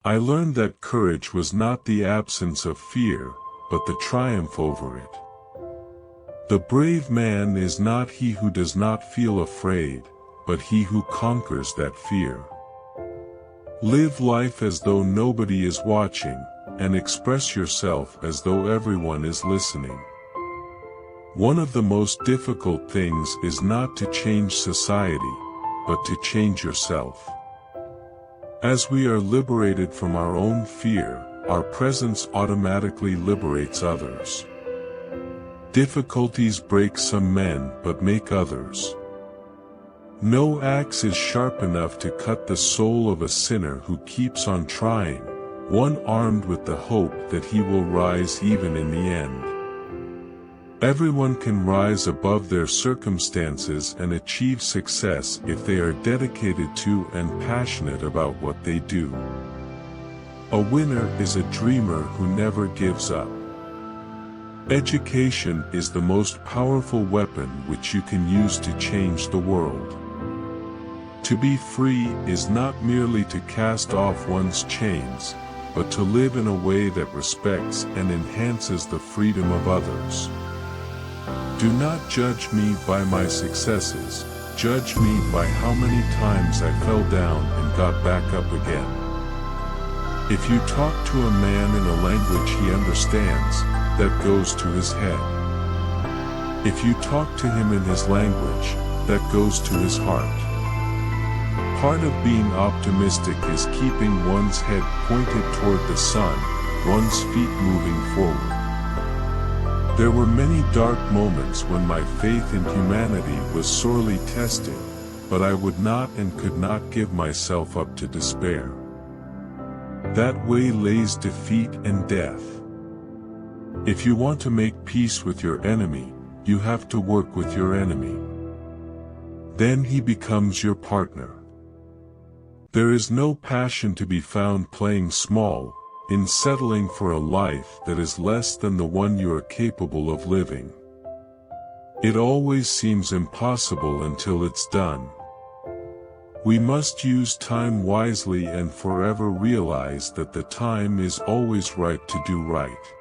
I learned that courage was not the absence of fear, but the triumph over it. The brave man is not he who does not feel afraid, but he who conquers that fear. Live life as though nobody is watching, and express yourself as though everyone is listening. One of the most difficult things is not to change society, but to change yourself. As we are liberated from our own fear, our presence automatically liberates others. Difficulties break some men but make others. No axe is sharp enough to cut the soul of a sinner who keeps on trying, one armed with the hope that he will rise even in the end. Everyone can rise above their circumstances and achieve success if they are dedicated to and passionate about what they do. A winner is a dreamer who never gives up. Education is the most powerful weapon which you can use to change the world. To be free is not merely to cast off one's chains, but to live in a way that respects and enhances the freedom of others. Do not judge me by my successes, judge me by how many times I fell down and got back up again. If you talk to a man in a language he understands, that goes to his head. If you talk to him in his language, that goes to his heart. Part of being optimistic is keeping one's head pointed toward the sun, one's feet moving forward. There were many dark moments when my faith in humanity was sorely tested, but I would not and could not give myself up to despair. That way lays defeat and death. If you want to make peace with your enemy, you have to work with your enemy. Then he becomes your partner. There is no passion to be found playing small, in settling for a life that is less than the one you are capable of living. It always seems impossible until it's done. We must use time wisely and forever realize that the time is always right to do right.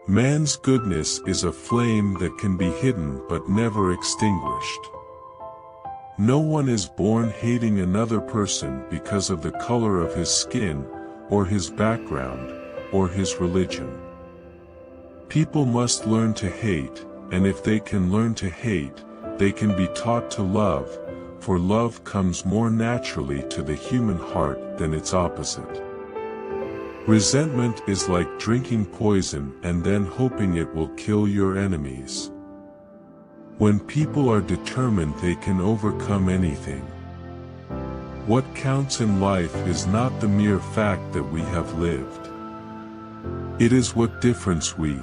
Man's goodness is a flame that can be hidden but never extinguished. No one is born hating another person because of the color of his skin, or his background, or his religion. People must learn to hate, and if they can learn to hate, they can be taught to love, for love comes more naturally to the human heart than its opposite. Resentment is like drinking poison and then hoping it will kill your enemies. When people are determined, they can overcome anything. What counts in life is not the mere fact that we have lived. It is what difference we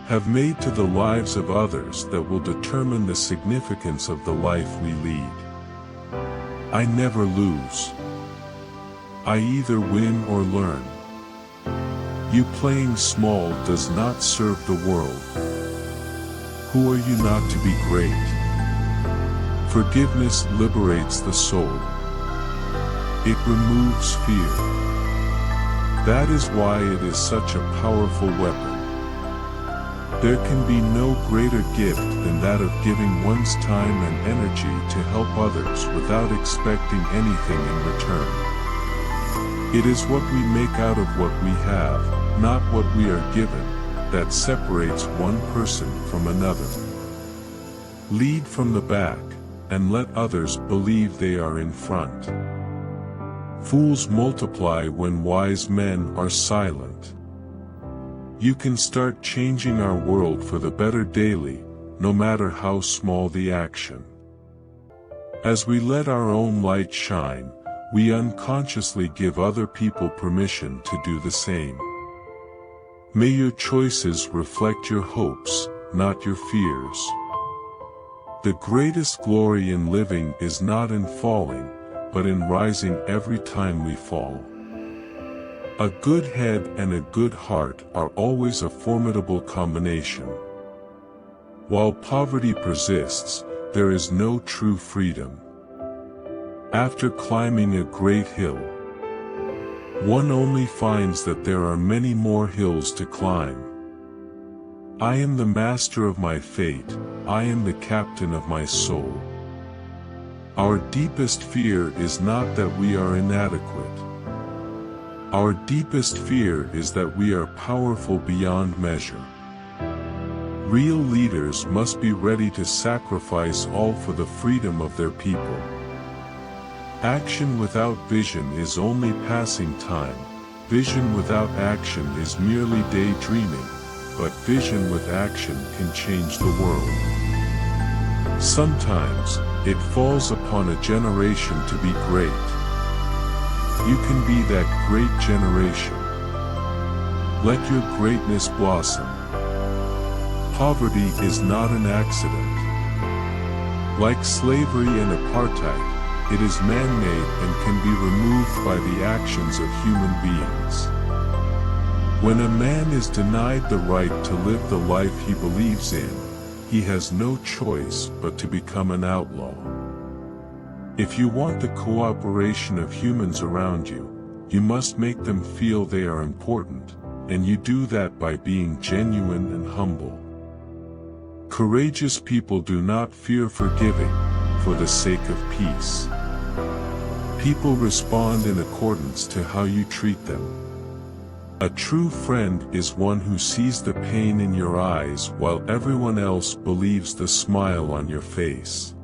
have made to the lives of others that will determine the significance of the life we lead. I never lose. I either win or learn. You playing small does not serve the world. Who are you not to be great? Forgiveness liberates the soul. It removes fear. That is why it is such a powerful weapon. There can be no greater gift than that of giving one's time and energy to help others without expecting anything in return. It is what we make out of what we have, not what we are given, that separates one person from another. Lead from the back, and let others believe they are in front. Fools multiply when wise men are silent. You can start changing our world for the better daily, no matter how small the action. As we let our own light shine, we unconsciously give other people permission to do the same. May your choices reflect your hopes, not your fears. The greatest glory in living is not in falling, but in rising every time we fall. A good head and a good heart are always a formidable combination. While poverty persists, there is no true freedom. After climbing a great hill, one only finds that there are many more hills to climb. I am the master of my fate, I am the captain of my soul. Our deepest fear is not that we are inadequate. Our deepest fear is that we are powerful beyond measure. Real leaders must be ready to sacrifice all for the freedom of their people. Action without vision is only passing time. Vision without action is merely daydreaming, but vision with action can change the world. Sometimes, it falls upon a generation to be great. You can be that great generation. Let your greatness blossom. Poverty is not an accident. Like slavery and apartheid, it is man-made and can be removed by the actions of human beings. When a man is denied the right to live the life he believes in, he has no choice but to become an outlaw. If you want the cooperation of humans around you, you must make them feel they are important, and you do that by being genuine and humble. Courageous people do not fear forgiving, for the sake of peace. People respond in accordance to how you treat them. A true friend is one who sees the pain in your eyes while everyone else believes the smile on your face.